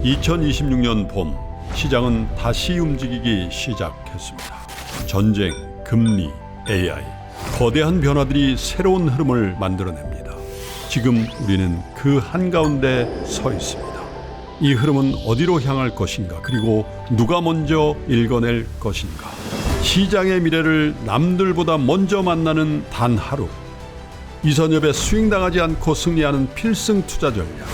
2026년 봄 시장은 다시 움직이기 시작했습니다. 전쟁, 금리, AI, 거대한 변화들이 새로운 흐름을 만들어냅니다. 지금 우리는 그 한가운데 서 있습니다. 이 흐름은 어디로 향할 것인가, 그리고 누가 먼저 읽어낼 것인가. 시장의 미래를 남들보다 먼저 만나는 단 하루. 이선엽의 스윙당하지 않고 승리하는 필승 투자 전략,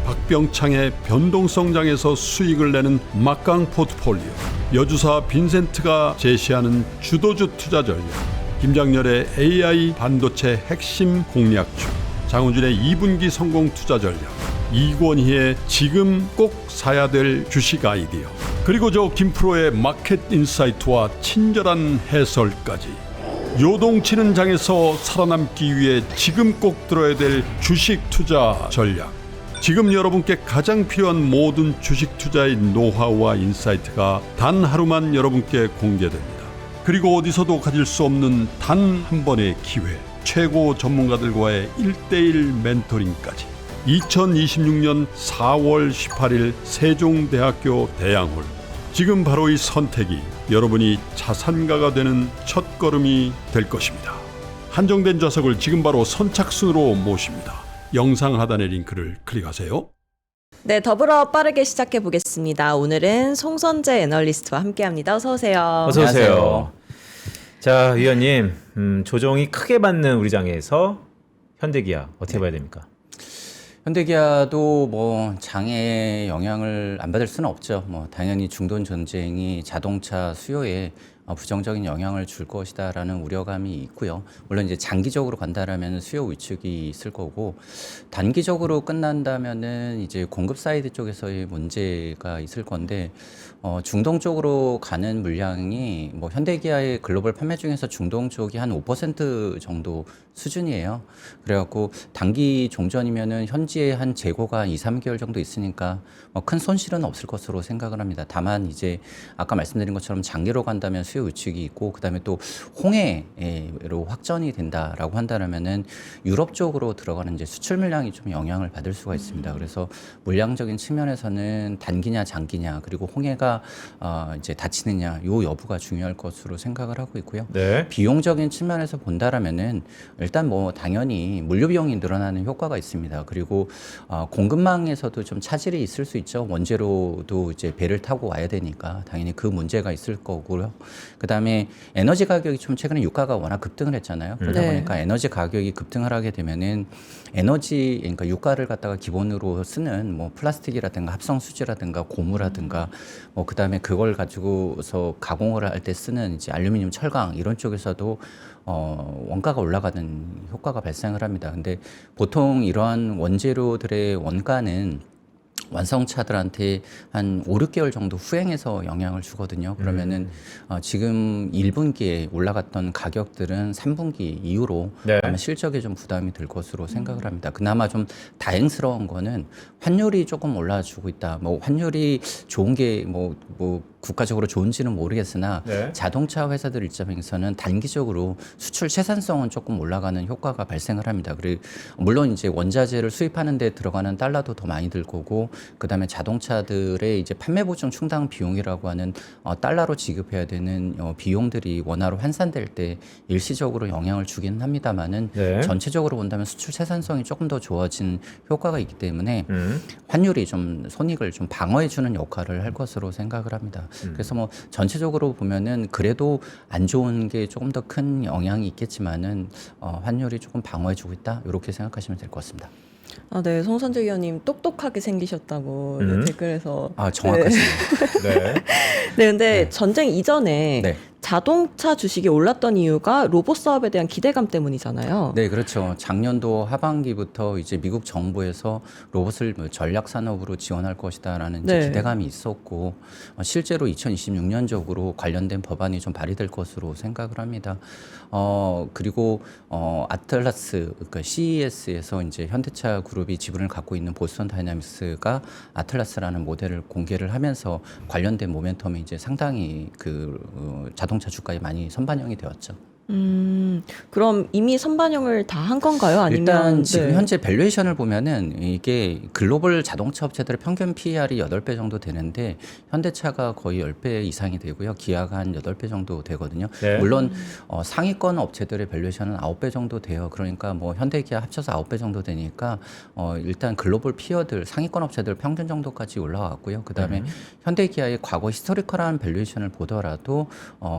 박병창의 변동성장에서 수익을 내는 막강 포트폴리오, 여주사 빈센트가 제시하는 주도주 투자 전략, 김장렬의 AI 반도체 핵심 공략주, 장우준의 2분기 성공 투자 전략, 이권희의 지금 꼭 사야 될 주식 아이디어, 그리고 저 김프로의 마켓 인사이트와 친절한 해설까지. 요동치는 장에서 살아남기 위해 지금 꼭 들어야 될 주식 투자 전략. 지금 여러분께 가장 필요한 모든 주식 투자의 노하우와 인사이트가 단 하루만 여러분께 공개됩니다. 그리고 어디서도 가질 수 없는 단 한 번의 기회, 최고 전문가들과의 1:1 멘토링까지. 2026년 4월 18일 세종대학교 대양홀. 지금 바로 이 선택이 여러분이 자산가가 되는 첫걸음이 될 것입니다. 한정된 좌석을 지금 바로 선착순으로 모십니다. 영상 하단의 링크를 클릭하세요. 네, 더불어 빠르게 시작해 보겠습니다. 오늘은 송선재 애널리스트와 함께합니다. 어서 오세요. 어서 오세요. 자, 위원님, 조정이 크게 받는 우리 장에서 현대기아 어떻게 봐야 됩니까? 현대기아도 뭐 장에 영향을 안 받을 수는 없죠. 뭐 당연히 중동 전쟁이 자동차 수요에 부정적인 영향을 줄 것이다라는 우려감이 있고요. 물론 이제 장기적으로 간다라면 수요 위축이 있을 거고, 단기적으로 끝난다면은 이제 공급 사이드 쪽에서의 문제가 있을 건데, 중동 쪽으로 가는 물량이 뭐 현대기아의 글로벌 판매 중에서 중동 쪽이 한 5% 정도 수준이에요. 그래갖고 단기 종전이면은 현지에 한 재고가 2, 3개월 정도 있으니까 큰 손실은 없을 것으로 생각을 합니다. 다만 이제 아까 말씀드린 것처럼 장기로 간다면 수요 위축이 있고, 그다음에 또 홍해로 확전이 된다라고 한다면은 유럽 쪽으로 들어가는 이제 수출 물량이 좀 영향을 받을 수가 있습니다. 그래서 물량적인 측면에서는 단기냐 장기냐, 그리고 홍해가 이제 닫히느냐 요 여부가 중요할 것으로 생각을 하고 있고요. 네. 비용적인 측면에서 본다라면은 일단 뭐 당연히 물류 비용이 늘어나는 효과가 있습니다. 그리고 공급망에서도 좀 차질이 있을 수 있죠. 원재료도 이제 배를 타고 와야 되니까 당연히 그 문제가 있을 거고요. 그다음에 에너지 가격이 좀 최근에 유가가 워낙 급등을 했잖아요. 그러다 네. 보니까 에너지 가격이 급등을 하게 되면은 에너지, 그러니까 유가를 갖다가 기본으로 쓰는 뭐 플라스틱이라든가 합성 수지라든가 고무라든가 뭐 그다음에 그걸 가지고서 가공을 할 때 쓰는 이제 알루미늄, 철강 이런 쪽에서도 원가가 올라가는 효과가 발생을 합니다. 근데 보통 이러한 원재료들의 원가는 완성차들한테 한 5, 6개월 정도 후행해서 영향을 주거든요. 그러면은 지금 1분기에 올라갔던 가격들은 3분기 이후로 네. 아마 실적에 좀 부담이 될 것으로 생각을 합니다. 그나마 좀 다행스러운 거는 환율이 조금 올라주고 있다. 뭐 환율이 좋은 게 뭐 국가적으로 좋은지는 모르겠으나 네. 자동차 회사들 입장에서는 단기적으로 수출 채산성은 조금 올라가는 효과가 발생을 합니다. 그리고 물론 이제 원자재를 수입하는 데 들어가는 달러도 더 많이 들 거고, 그다음에 자동차들의 이제 판매 보증 충당 비용이라고 하는 달러로 지급해야 되는 비용들이 원화로 환산될 때 일시적으로 영향을 주기는 합니다만은 네. 전체적으로 본다면 수출 채산성이 조금 더 좋아진 효과가 있기 때문에 환율이 좀 손익을 좀 방어해 주는 역할을 할 것으로 생각을 합니다. 그래서 뭐 전체적으로 보면은 그래도 안 좋은 게 조금 더 큰 영향이 있겠지만은 환율이 조금 방어해 주고 있다, 이렇게 생각하시면 될 것 같습니다. 네, 송선재 위원님 똑똑하게 생기셨다고 댓글에서. 정확하시네요. 네. 네, 근데 전쟁 이전에 네. 자동차 주식이 올랐던 이유가 로봇 사업에 대한 기대감 때문이잖아요. 네, 그렇죠. 작년도 하반기부터 이제 미국 정부에서 로봇을 뭐 전략 산업으로 지원할 것이다라는 이제 네. 기대감이 있었고, 실제로 2026년적으로 관련된 법안이 좀 발의될 것으로 생각을 합니다. 그리고 아틀라스, 그러니까 CES에서 이제 현대차 그룹이 지분을 갖고 있는 보스턴 다이나믹스가 아틀라스라는 모델을 공개를 하면서 관련된 모멘텀이 이제 상당히 그 자동차 주가에 많이 선반영이 되었죠. 그럼 이미 선반영을 다 한 건가요? 아니면 일단 지금 네. 현재 밸류에이션을 보면은 이게 글로벌 자동차 업체들의 평균 PER이 8배 정도 되는데 현대차가 거의 10배 이상이 되고요. 기아가 한 8배 정도 되거든요. 네. 물론 상위권 업체들의 밸류에이션은 9배 정도 돼요. 그러니까 뭐 현대 기아 합쳐서 9배 정도 되니까 일단 글로벌 피어들 상위권 업체들 평균 정도까지 올라왔고요. 그다음에 현대 기아의 과거 히스토리컬한 밸류에이션을 보더라도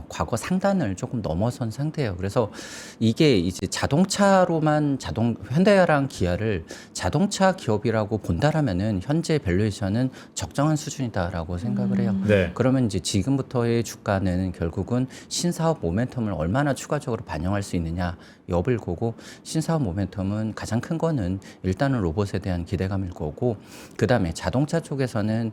과거 상단을 조금 넘어선 상태예요. 그래서 이게 이제 자동차로만 현대랑 기아를 자동차 기업이라고 본다라면은 현재 밸류에이션은 적정한 수준이다라고 생각을 해요. 네. 그러면 이제 지금부터의 주가는 결국은 신사업 모멘텀을 얼마나 추가적으로 반영할 수 있느냐 여부를 보고 신사업 모멘텀은 가장 큰 거는 일단은 로봇에 대한 기대감일 거고 그다음에 자동차 쪽에서는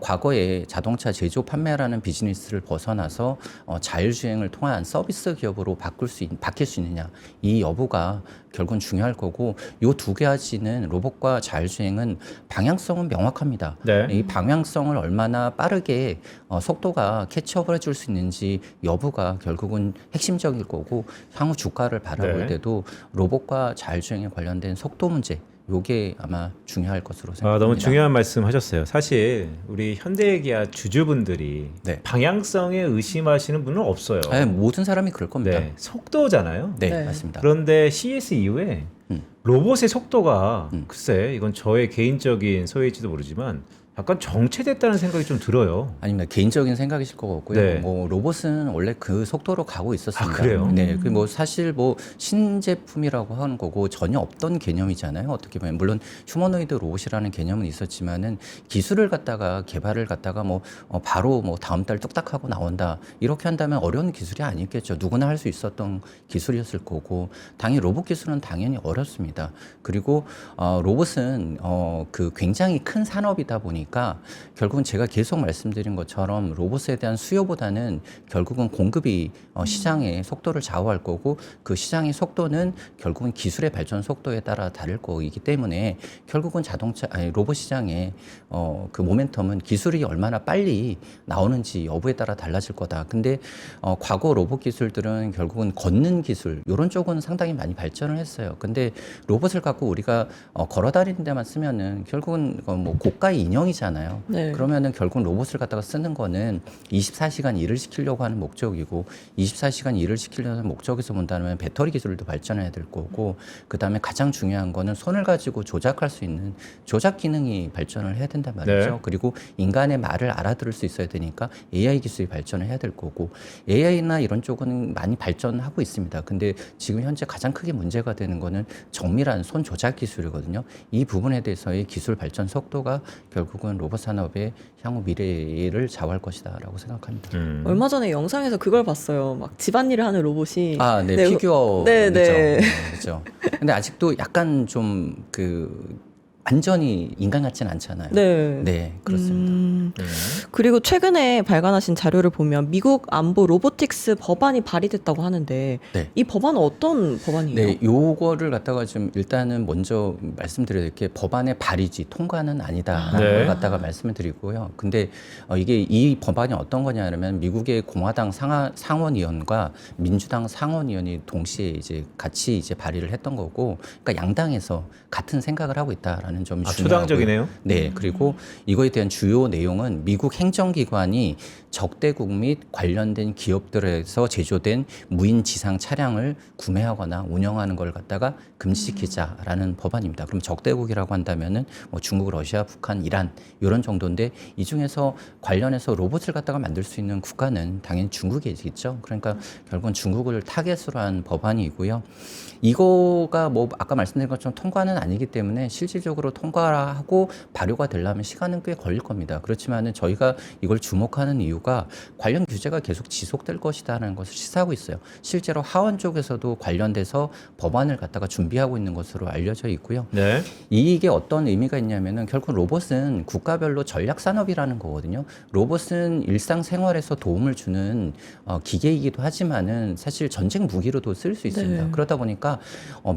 과거에 자동차 제조 판매라는 비즈니스를 벗어나서 자율주행을 통한 서비스 기업으로 바뀔 수 있느냐 이 여부가 결국은 중요할 거고 요 두 가지는 로봇과 자율주행은 방향성은 명확합니다. 네. 이 방향성을 얼마나 빠르게 속도가 캐치업을 해줄 수 있는지 여부가 결국은 핵심적일 거고 향후 주가를 바라볼 네. 때도 로봇과 자율주행에 관련된 속도 문제 요게 아마 중요할 것으로 생각합니다. 너무 중요한 말씀 하셨어요. 사실 우리 현대기아 주주분들이 네. 방향성에 의심하시는 분은 없어요. 네, 모든 사람이 그럴 겁니다. 네, 속도잖아요. 네, 네. 맞습니다. 그런데 CES 이후에 로봇의 속도가 글쎄 이건 저의 개인적인 소외일지도 모르지만 약간 정체됐다는 생각이 좀 들어요. 아닙니다. 개인적인 생각이실 것 같고요. 네. 뭐 로봇은 원래 그 속도로 가고 있었습니다. 아, 그래요? 네, 그 뭐 사실 뭐 신제품이라고 하는 거고 전혀 없던 개념이잖아요. 어떻게 보면 물론 휴머노이드 로봇이라는 개념은 있었지만은 기술을 갖다가 개발을 갖다가 뭐 바로 뭐 다음 달 뚝딱 하고 나온다 이렇게 한다면 어려운 기술이 아니겠죠. 누구나 할 수 있었던 기술이었을 거고 당연히 로봇 기술은 당연히 어렵습니다. 그리고 로봇은 그 굉장히 큰 산업이다 보니까 결국은 제가 계속 말씀드린 것처럼 로봇에 대한 수요보다는 결국은 공급이 시장의 속도를 좌우할 거고 그 시장의 속도는 결국은 기술의 발전 속도에 따라 다를 거이기 때문에 결국은 로봇 시장의 그 모멘텀은 기술이 얼마나 빨리 나오는지 여부에 따라 달라질 거다. 근데 과거 로봇 기술들은 결국은 걷는 기술 이런 쪽은 상당히 많이 발전을 했어요. 근데 로봇을 갖고 우리가 걸어 다니는 데만 쓰면은 결국은 뭐 고가의 인형이잖아요. 네. 그러면은 결국 로봇을 갖다가 쓰는 거는 24시간 일을 시키려고 하는 목적이고 24시간 일을 시키려는 목적에서 본다면 배터리 기술도 발전해야 될 거고 그다음에 가장 중요한 거는 손을 가지고 조작할 수 있는 조작 기능이 발전을 해야 된단 말이죠. 네. 그리고 인간의 말을 알아들을 수 있어야 되니까 AI 기술이 발전을 해야 될 거고 AI나 이런 쪽은 많이 발전하고 있습니다. 근데 지금 현재 가장 크게 문제가 되는 거는 정밀한 손 조작 기술이거든요. 이 부분에 대해서의 기술 발전 속도가 결국은 로봇 산업의 향후 미래를 좌우할 것이다라고 생각합니다. 얼마 전에 영상에서 그걸 봤어요. 막 집안일을 하는 로봇이 네, 피규어. 네, 네. 그렇죠. 근데 아직도 약간 좀 완전히 인간 같진 않잖아요. 네. 네, 그렇습니다. 그리고 최근에 발간하신 자료를 보면 미국 안보 로보틱스 법안이 발의됐다고 하는데 네. 이 법안은 어떤 법안이에요? 네, 요거를 갖다가 좀 일단은 먼저 말씀드려야 될 게 법안의 발의지 통과는 아니다라는 네. 걸 갖다가 말씀을 드리고요. 근데 이게 이 법안이 어떤 거냐면 미국의 공화당 상원의원과 민주당 상원의원이 동시에 이제 같이 이제 발의를 했던 거고, 그러니까 양당에서 같은 생각을 하고 있다라는 점이 중요하고요. 초당적이네요. 네, 그리고 이거에 대한 주요 내용은 미국 행정기관이 적대국 및 관련된 기업들에서 제조된 무인 지상 차량을 구매하거나 운영하는 걸 갖다가 금지시키자라는 법안입니다. 그럼 적대국이라고 한다면은 뭐 중국, 러시아, 북한, 이란 이런 정도인데 이 중에서 관련해서 로봇을 갖다가 만들 수 있는 국가는 당연히 중국이겠죠. 그러니까 결국은 중국을 타겟으로 한 법안이고요. 이거가 뭐 아까 말씀드린 것처럼 통과는 아니기 때문에 실질적으로 통과하고 발효가 되려면 시간은 꽤 걸릴 겁니다. 그렇지만은 저희가 이걸 주목하는 이유가 관련 규제가 계속 지속될 것이다라는 것을 시사하고 있어요. 실제로 하원 쪽에서도 관련돼서 법안을 갖다가 준비하고 있는 것으로 알려져 있고요. 네. 이게 어떤 의미가 있냐면은 결국 로봇은 국가별로 전략 산업이라는 거거든요. 로봇은 일상생활에서 도움을 주는 기계이기도 하지만은 사실 전쟁 무기로도 쓸 수 있습니다. 네. 그러다 보니까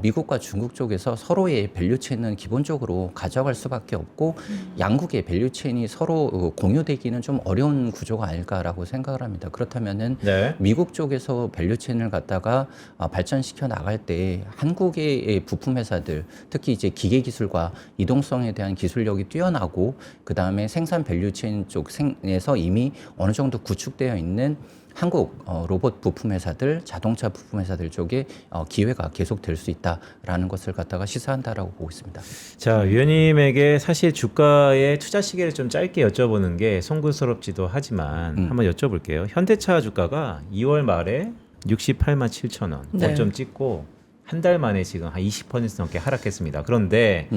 미국과 중국 쪽에서 서로의 밸류체인은 기본적으로 가져갈 수밖에 없고 양국의 밸류체인이 서로 공유되기는 좀 어려운 구조가 아닐까라고 생각을 합니다. 그렇다면은 네. 미국 쪽에서 밸류체인을 갖다가 발전시켜 나갈 때 한국의 부품 회사들, 특히 이제 기계 기술과 이동성에 대한 기술력이 뛰어나고 그 다음에 생산 밸류체인 쪽에서 이미 어느 정도 구축되어 있는 한국 로봇 부품 회사들, 자동차 부품 회사들 쪽에 기회가 계속될 수 있다라는 것을 갖다가 시사한다라고 보고 있습니다. 자, 위원님에게 사실 주가의 투자 시계를 좀 짧게 여쭤보는 게 송구스럽지도 하지만 한번 여쭤볼게요. 현대차 주가가 2월 말에 68만 7천 원, 네. 원점 찍고 한 달 만에 지금 한 20% 넘게 하락했습니다. 그런데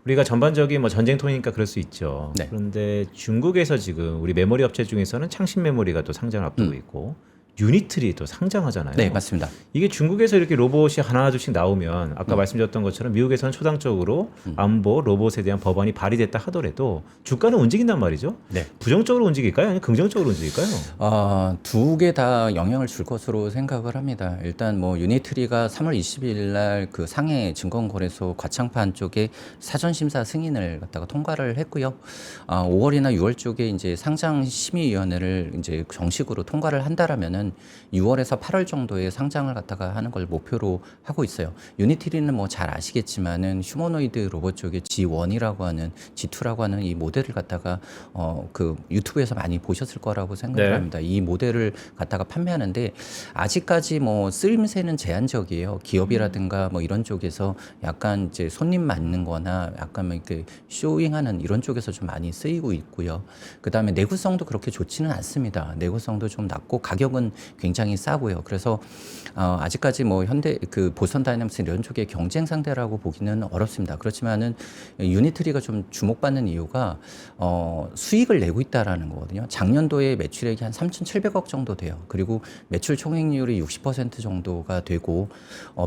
우리가 전반적인 뭐 전쟁통이니까 그럴 수 있죠. 네. 그런데 중국에서 지금 우리 메모리 업체 중에서는 창신 메모리가 또 상장을 앞두고 있고 유니트리 또 상장하잖아요. 네, 맞습니다. 이게 중국에서 이렇게 로봇이 하나둘씩 나오면 아까 말씀드렸던 것처럼 미국에서는 초당적으로 안보 로봇에 대한 법안이 발의됐다 하더라도 주가는 움직인단 말이죠. 네. 부정적으로 움직일까요? 아니면 긍정적으로 움직일까요? 두 개 다 영향을 줄 것으로 생각을 합니다. 일단 뭐 유니트리가 3월 20일 날 그 상해 증권거래소 과창판 쪽에 사전 심사 승인을 갖다가 통과를 했고요. 5월이나 6월 쪽에 이제 상장 심의위원회를 이제 정식으로 통과를 한다라면은 6월에서 8월 정도에 상장을 갖다가 하는 걸 목표로 하고 있어요. 유니트리는 뭐 잘 아시겠지만은 휴머노이드 로봇 쪽에 G1이라고 하는 G2라고 하는 이 모델을 갖다가 그 유튜브에서 많이 보셨을 거라고 생각을 네. 합니다. 이 모델을 갖다가 판매하는데 아직까지 뭐 쓰임새는 제한적이에요. 기업이라든가 뭐 이런 쪽에서 약간 이제 손님 맞는 거나 약간 뭐 이렇게 쇼잉하는 이런 쪽에서 좀 많이 쓰이고 있고요. 그다음에 내구성도 그렇게 좋지는 않습니다. 내구성도 좀 낮고 가격은 굉장히 싸고요. 그래서 아직까지 뭐 현대 그 보선 다이내믹스 이런 쪽의 경쟁 상대라고 보기는 어렵습니다. 그렇지만은 유니트리가 좀 주목받는 이유가 수익을 내고 있다라는 거거든요. 작년도에 매출액이 한 3,700억 정도 돼요. 그리고 매출 총익률이 60% 정도가 되고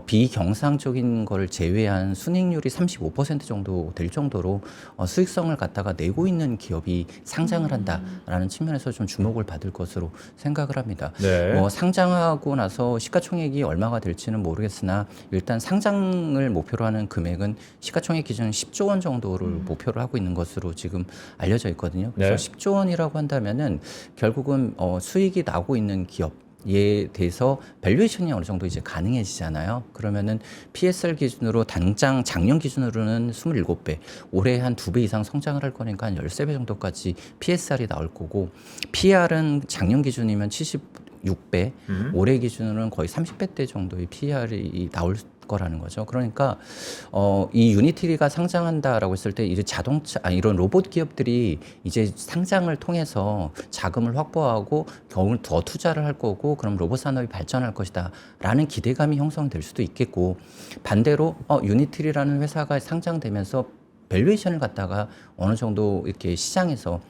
비경상적인 거를 제외한 순익률이 35% 정도 될 정도로 수익성을 갖다가 내고 있는 기업이 상장을 한다라는 측면에서 좀 주목을 받을 것으로 생각을 합니다. 네. 뭐 상장하고 나서 시가총액이 얼마가 될지는 모르겠으나 일단 상장을 목표로 하는 금액은 시가총액 기준 10조 원 정도를 목표로 하고 있는 것으로 지금 알려져 있거든요. 그래서 네. 10조 원이라고 한다면은 결국은 수익이 나고 있는 기업에 대해서 밸류에이션이 어느 정도 이제 가능해지잖아요. 그러면은 PSR 기준으로 당장 작년 기준으로는 27배, 올해 한 2배 이상 성장을 할 거니까 한 13배 정도까지 PSR이 나올 거고, PR은 작년 기준이면 76배, 올해 기준으로는 거의 30배대 정도의 PR이 나올 거라는 거죠. 그러니까 이 유니티리가 상장한다라고 했을 때 이제 이런 로봇 기업들이 이제 상장을 통해서 자금을 확보하고 겨울 더 투자를 할 거고, 그럼 로봇 산업이 발전할 것이다라는 기대감이 형성될 수도 있겠고, 반대로 유니티리라는 회사가 상장되면서 밸류에이션을 갖다가 어느 정도 이렇게 시장에서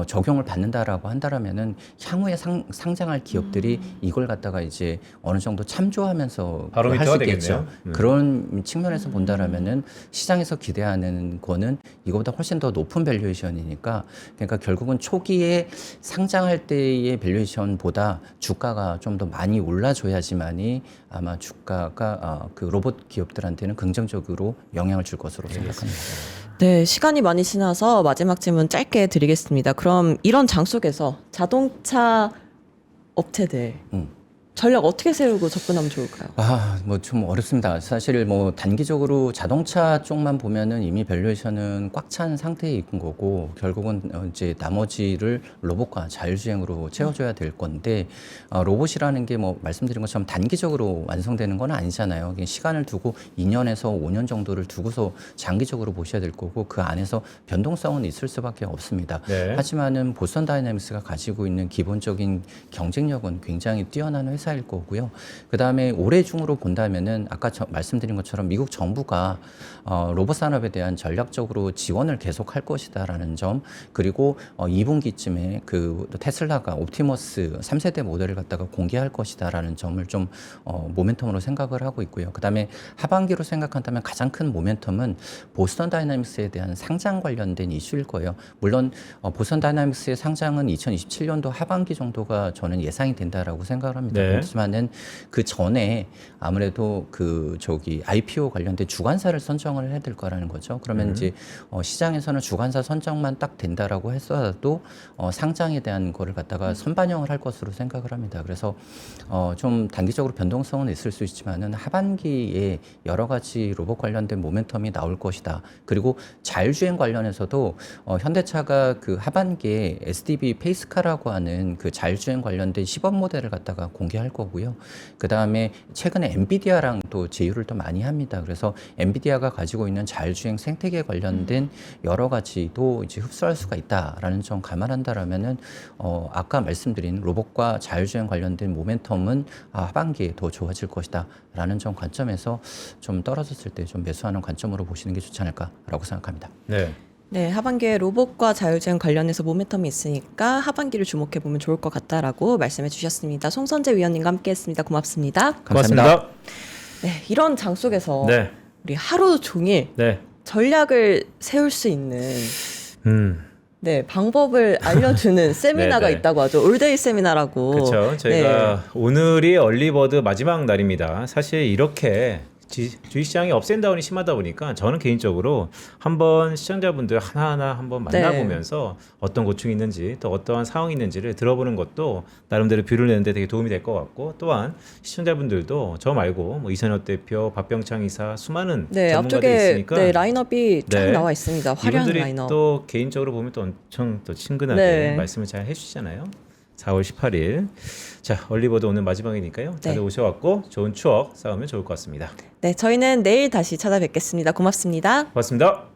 적용을 받는다라고 한다라면은 향후에 상장할 기업들이 이걸 갖다가 이제 어느 정도 참조하면서 바로 할 수 미터가 있겠죠. 되겠네요. 그런 측면에서 본다라면은 시장에서 기대하는 거는 이거보다 훨씬 더 높은 밸류에이션이니까, 그러니까 결국은 초기에 상장할 때의 밸류에이션보다 주가가 좀 더 많이 올라줘야지만이 아마 주가가 그 로봇 기업들한테는 긍정적으로 영향을 줄 것으로 생각합니다. 네, 시간이 많이 지나서 마지막 질문 짧게 드리겠습니다. 그럼 이런 장 속에서 자동차 업체들 전략 어떻게 세우고 접근하면 좋을까요? 뭐 좀 어렵습니다. 사실 뭐 단기적으로 자동차 쪽만 보면은 이미 밸류에이션은 꽉 찬 상태에 있는 거고, 결국은 이제 나머지를 로봇과 자율주행으로 채워줘야 될 건데, 로봇이라는 게 뭐 말씀드린 것처럼 단기적으로 완성되는 건 아니잖아요. 시간을 두고 2년에서 5년 정도를 두고서 장기적으로 보셔야 될 거고, 그 안에서 변동성은 있을 수밖에 없습니다. 네. 하지만은 보선 다이내믹스가 가지고 있는 기본적인 경쟁력은 굉장히 뛰어난 회사일 거고요. 그 다음에 올해 중으로 본다면은 아까 말씀드린 것처럼 미국 정부가 로봇 산업에 대한 전략적으로 지원을 계속할 것이다라는 점, 그리고 2분기쯤에 그 테슬라가 옵티머스 3세대 모델을 갖다가 공개할 것이다라는 점을 좀 모멘텀으로 생각을 하고 있고요. 그 다음에 하반기로 생각한다면 가장 큰 모멘텀은 보스턴 다이내믹스에 대한 상장 관련된 이슈일 거예요. 물론 보스턴 다이내믹스의 상장은 2027년도 하반기 정도가 저는 예상이 된다라고 생각을 합니다. 네. 하지만은 그 전에 아무래도 IPO 관련된 주관사를 선정을 해야 될 거라는 거죠. 그러면 이제 시장에서는 주관사 선정만 딱 된다라고 했어도 상장에 대한 거를 갖다가 선반영을 할 것으로 생각을 합니다. 그래서 좀 단기적으로 변동성은 있을 수 있지만은 하반기에 여러 가지 로봇 관련된 모멘텀이 나올 것이다. 그리고 자율주행 관련해서도 현대차가 그 하반기에 SDV 페이스카라고 하는 그 자율주행 관련된 시범 모델을 갖다가 공개할 거고요. 그 다음에 최근에 엔비디아랑 또 제휴를 또 많이 합니다. 그래서 엔비디아가 가지고 있는 자율주행 생태계 관련된 여러 가지도 이제 흡수할 수가 있다라는 점 감안한다라면은 아까 말씀드린 로봇과 자율주행 관련된 모멘텀은 하반기에 더 좋아질 것이다라는 점 관점에서 좀 떨어졌을 때 좀 매수하는 관점으로 보시는 게 좋지 않을까라고 생각합니다. 네. 네, 하반기에 로봇과 자율주행 관련해서 모멘텀이 있으니까 하반기를 주목해 보면 좋을 것 같다라고 말씀해 주셨습니다. 송선재 위원님과 함께했습니다. 고맙습니다. 고맙습니다. 네, 이런 장 속에서 네. 우리 하루 종일 네. 전략을 세울 수 있는 음. 네, 방법을 알려주는 세미나가 네, 네. 있다고 하죠. 올데이 세미나라고. 그렇죠. 저희가 오늘이 얼리버드 마지막 날입니다. 사실 이렇게 주식시장이 업앤다운이 심하다 보니까 저는 개인적으로 한번 시청자분들 하나하나 한번 만나보면서 어떤 고충이 있는지 또 어떠한 상황이 있는지를 들어보는 것도 나름대로 뷰를 내는데 되게 도움이 될 것 같고, 또한 시청자분들도 저 말고 뭐 이선엽 대표, 박병창 이사 수많은 네, 전문가들이 앞쪽에 있으니까 네, 라인업이 쫙 네. 나와 있습니다. 화려한 이분들이 라인업. 또 개인적으로 보면 또 엄청 또 친근하게 네. 말씀을 잘 해주시잖아요. 4월 18일. 자, 얼리버드 오늘 마지막이니까요. 다들 네. 오셔갖고 좋은 추억 쌓으면 좋을 것 같습니다. 네, 저희는 내일 다시 찾아뵙겠습니다. 고맙습니다. 고맙습니다.